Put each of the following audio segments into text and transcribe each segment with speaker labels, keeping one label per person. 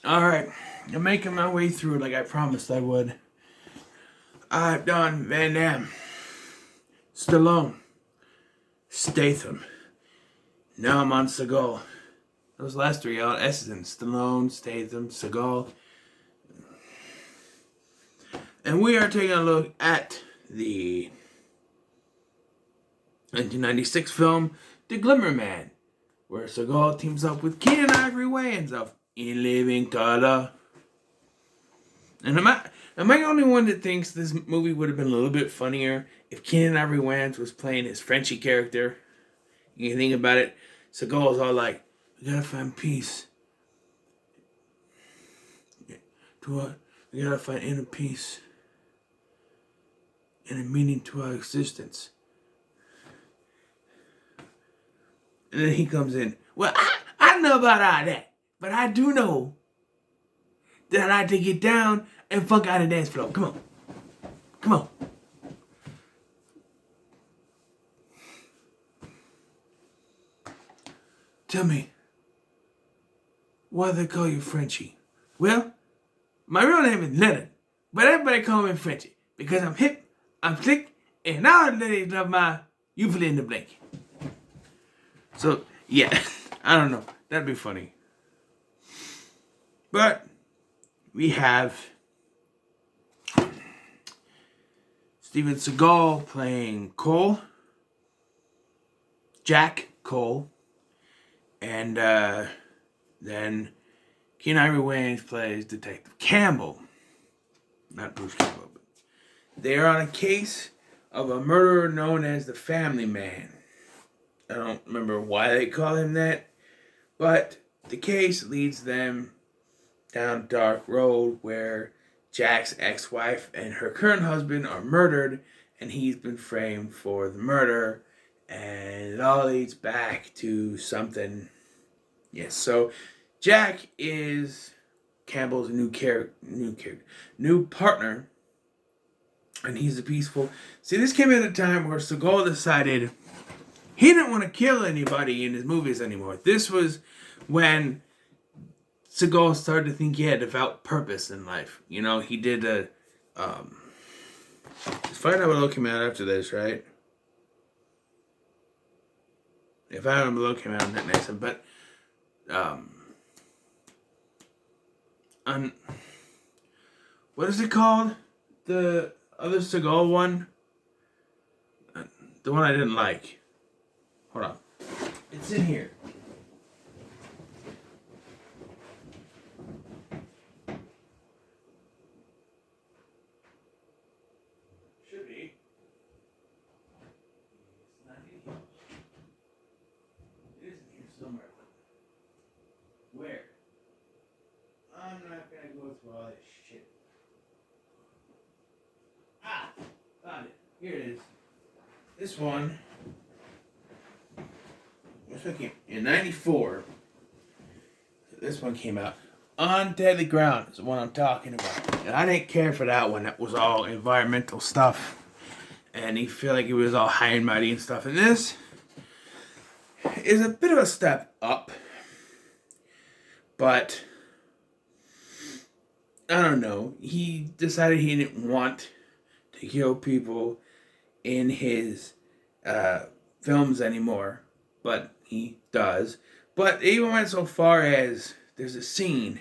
Speaker 1: Alright, I'm making my way through it like I promised I would. I've done Van Damme, Stallone, Statham. Now I'm on Seagal. Those last three are S's in Stallone, Statham, Seagal. And we are taking a look at the 1996 film, The Glimmer Man, where Seagal teams up with Keenan Ivory Wayans of In Living Color. And am I the only one that thinks this movie would have been a little bit funnier if Keenan Ivory Wayans was playing his Frenchie character? You think about it, Seagal's all like, "We gotta find peace. We gotta find inner peace and a meaning to our existence." And then he comes in. Well, I don't know about all that, but I do know that I like to get down and funk out the dance floor. Come on. Come on. Tell me, why they call you Frenchie? Well, my real name is Leonard, but everybody call me Frenchie because I'm hip, I'm slick, and all the ladies love my you fill in the blank. So, yeah, I don't know. That'd be funny. But we have Steven Seagal playing Cole, Jack Cole, and then Keenan Ivory Wayans plays Detective Campbell. Not Bruce Campbell, but they are on a case of a murderer known as the Family Man. I don't remember why they call him that, but the case leads them down a dark road where Jack's ex-wife and her current husband are murdered, and he's been framed for the murder, and it all leads back to something. Yes, so Jack is Campbell's new partner, and he's a peaceful. See, this came at a time where Seagal decided he didn't want to kill anybody in his movies anymore. This was when Seagal started to think he had a devout purpose in life. You know, he did a. Let's find out what came out after this, right? If I don't know what came out, that nice, but on what is it called? The other Seagal one, the one I didn't like. Hold on, it's in here. Should be. It's not in here. It is in here somewhere. Where? I'm not gonna go through all this shit. Ah! Found it. Here it is. This one came in 94. This one came out. On Deadly Ground is the one I'm talking about. And I didn't care for that one. That was all environmental stuff. And he felt like it was all high and mighty and stuff. And this is a bit of a step up. But I don't know. He decided he didn't want to kill people in his films anymore. But he does. But it even went so far as there's a scene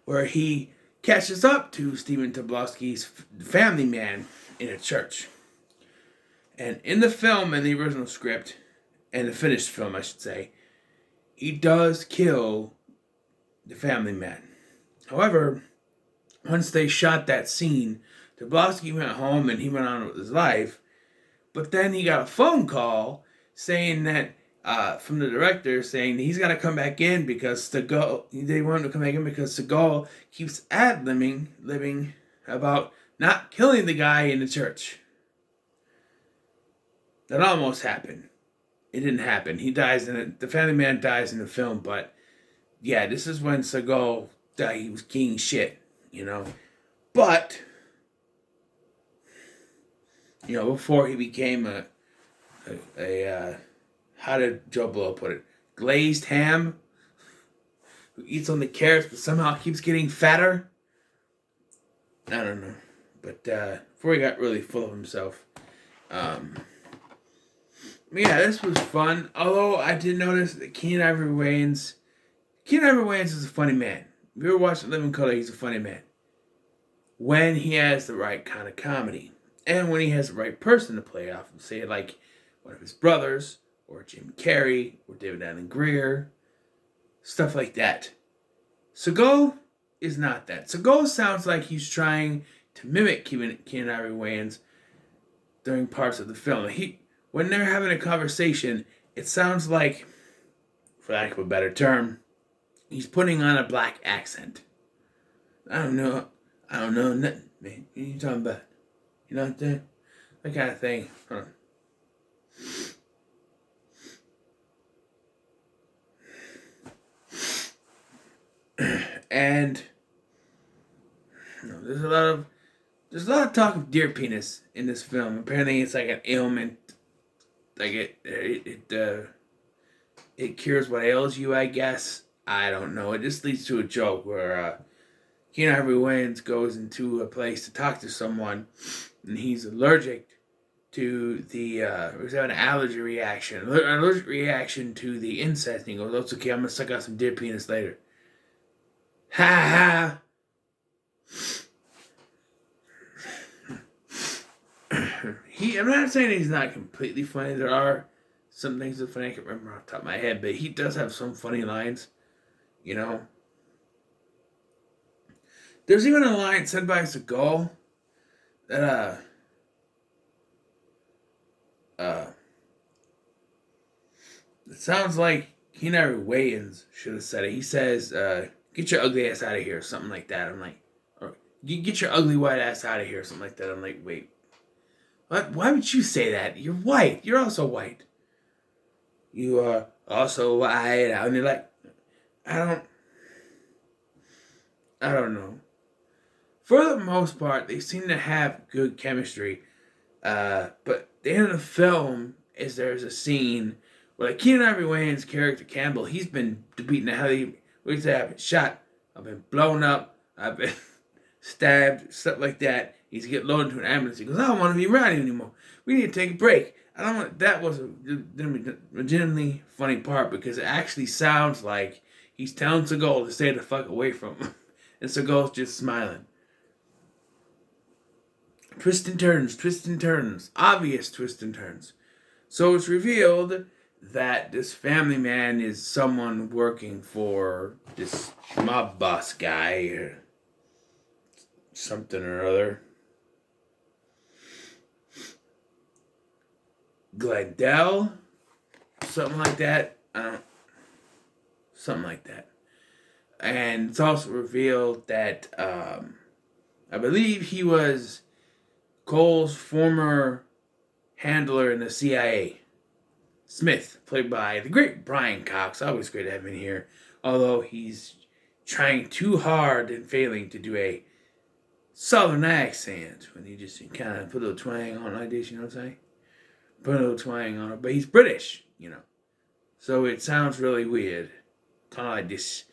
Speaker 1: where he catches up to Stephen Tobolowsky's Family Man in a church. And in the film, in the original script, and the finished film, I should say, he does kill the Family Man. However, once they shot that scene, Tobolowsky went home and he went on with his life. But then he got a phone call saying that from the director saying he's got to come back in because they want him to come back in because Seagal keeps living about not killing the guy in the church. That almost happened. It didn't happen. He dies in it. The Family Man dies in the film, but yeah, this is when Seagal died. He was king shit, you know. But before he became a how did Joe Blow put it? Glazed ham? who eats on the carrots but somehow keeps getting fatter. I don't know. But before he got really full of himself. Yeah, this was fun. Although I did notice that Keenan Ivory Wayans is a funny man. If you ever watched Living Color, he's a funny man. When he has the right kind of comedy. And when he has the right person to play off. Say like one of his brothers, or Jim Carrey, or David Allen Greer. Stuff like that. Seagal is not that. Seagal sounds like he's trying to mimic Keenan Ivory Wayans during parts of the film. When they're having a conversation, it sounds like, for lack of a better term, he's putting on a black accent. I don't know nothing, man. What are you talking about? You know what I'm saying? That kind of thing. Hold on. And there's a lot of talk of deer penis in this film. Apparently, it's like an ailment. Like it cures what ails you, I guess. I don't know. It just leads to a joke where Keenan Ivory Wayans goes into a place to talk to someone, and he's allergic to he's having an allergic reaction to the insect. And he goes, "That's okay. I'm gonna suck out some deer penis later." Ha ha. I'm not saying he's not completely funny. There are some things that funny I can't remember off the top of my head, but he does have some funny lines, you know. There's even a line said by Seagal that it sounds like Keenan Ivory Wayans should have said it. He says, "Get your ugly ass out of here," or something like that. I'm like, or "Get your ugly white ass out of here," or something like that. I'm like, wait. What? Why would you say that? You're white. You're also white. You are also white. And you're like, I don't know. For the most part, they seem to have good chemistry. But at the end of the film is there's a scene where like Keenan Ivory Wayans' character Campbell, he's been beaten the hell out of him. What say? I've been shot. I've been blown up. I've been stabbed. Stuff like that. He's getting loaded into an ambulance. He goes, "I don't want to be around you anymore. We need to take a break." That was a legitimately funny part because it actually sounds like he's telling Seagal to stay the fuck away from him. And Seagal's just smiling. Twists and turns. Obvious twists and turns. So it's revealed that this family man is someone working for this mob boss guy or something or other. Glendale, something like that. Something like that. And it's also revealed that I believe he was Cole's former handler in the CIA. Smith, played by the great Brian Cox. Always great to have him in here. Although he's trying too hard and failing to do a southern accent. When he just kind of put a little twang on like this, you know what I'm saying? Put a little twang on it. But he's British, you know. So it sounds really weird. Kind of like this,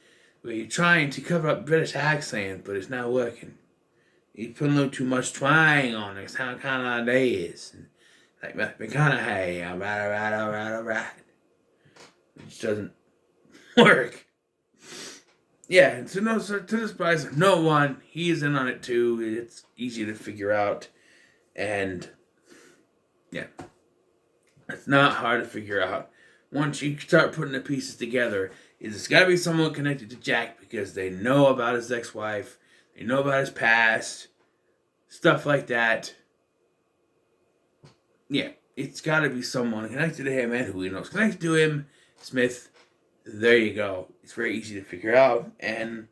Speaker 1: where you're trying to cover up British accent, but it's not working. You put a little too much twang on it. It's kind of like this. Like McConaughey, all right. It just doesn't work. Yeah, to the surprise of no one, he's in on it too. It's easy to figure out. And, yeah. It's not hard to figure out. Once you start putting the pieces together, it's got to be someone connected to Jack because they know about his ex-wife. They know about his past. Stuff like that. Yeah, it's got to be someone connected to him and who he knows connected to him. Smith. There you go. It's very easy to figure out. And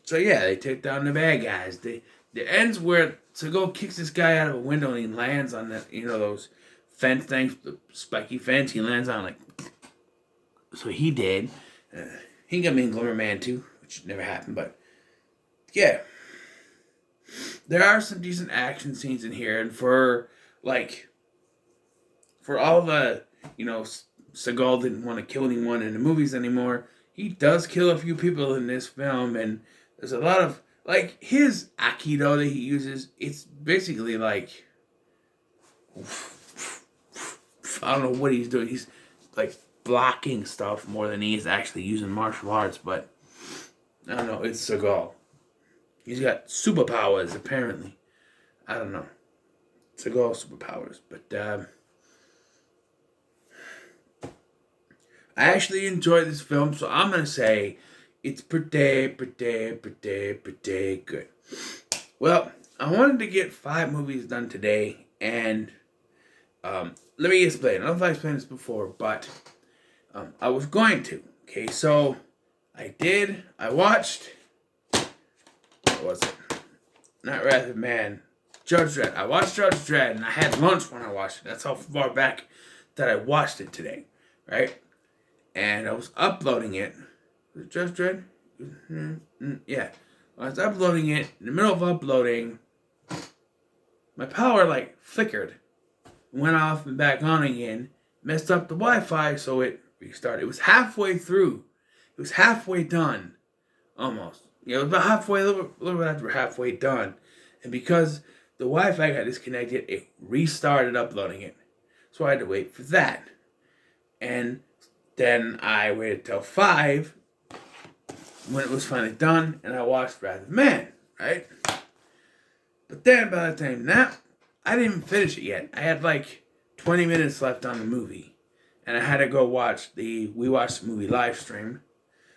Speaker 1: so, yeah, they take down the bad guys. The ends where Seagal kicks this guy out of a window and he lands on the, those fence things, the spiky fence. He lands on like, so he did. He got me in Glimmer Man too, which never happened, but yeah. There are some decent action scenes in here, and for all the, Seagal didn't want to kill anyone in the movies anymore, he does kill a few people in this film, and there's a lot of like his aikido that he uses. It's basically like I don't know what he's doing. He's like blocking stuff more than he is actually using martial arts. But I don't know. It's Seagal. He's got superpowers apparently. I don't know. Seagal superpowers, but I actually enjoyed this film, so I'm gonna say it's pretty good. Well, I wanted to get 5 movies done today, and let me explain. I don't know if I explained this before, but I was going to. Okay, so I did. I watched. What was it? Not Wrath of Man. Judge Dredd. I watched Judge Dredd, and I had lunch when I watched it. That's how far back that I watched it today, right? And I was uploading it. Was it Judge Dredd? Yeah. I was uploading it. In the middle of uploading, my power like flickered, went off and back on again, messed up the Wi-Fi, so it restarted. It was halfway through. It was halfway done, almost. You know, it was about halfway, a little bit after halfway done, and because the Wi-Fi got disconnected, it restarted uploading it. So I had to wait for that, and then I waited till 5 when it was finally done, and I watched Wrath of Man, right? But then by the time that, I didn't even finish it yet. I had like 20 minutes left on the movie, and I had to go watch we watched the movie live stream.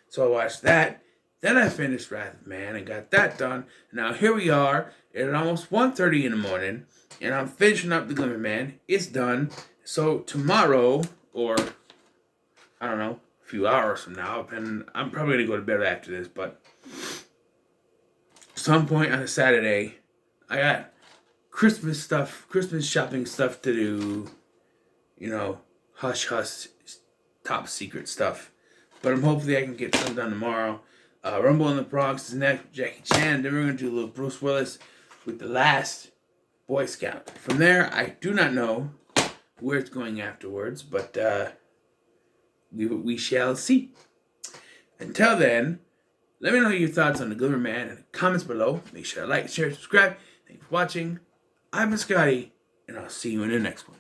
Speaker 1: So I watched that. Then I finished Wrath of Man and got that done. Now here we are at almost 1:30 in the morning, and I'm finishing up the Glimmer Man. It's done. So tomorrow, or I don't know, a few hours from now, and I'm probably gonna go to bed after this, but some point on a Saturday, I got Christmas stuff, Christmas shopping stuff to do, you know, hush hush, top secret stuff. But hopefully I can get some done tomorrow. Rumble in the Bronx is next with Jackie Chan. Then we're going to do a little Bruce Willis with The Last Boy Scout. From there, I do not know where it's going afterwards, but we shall see. Until then, let me know your thoughts on the Glimmer Man in the comments below. Make sure to like, share, subscribe. Thanks for watching. I've been Scotty, and I'll see you in the next one.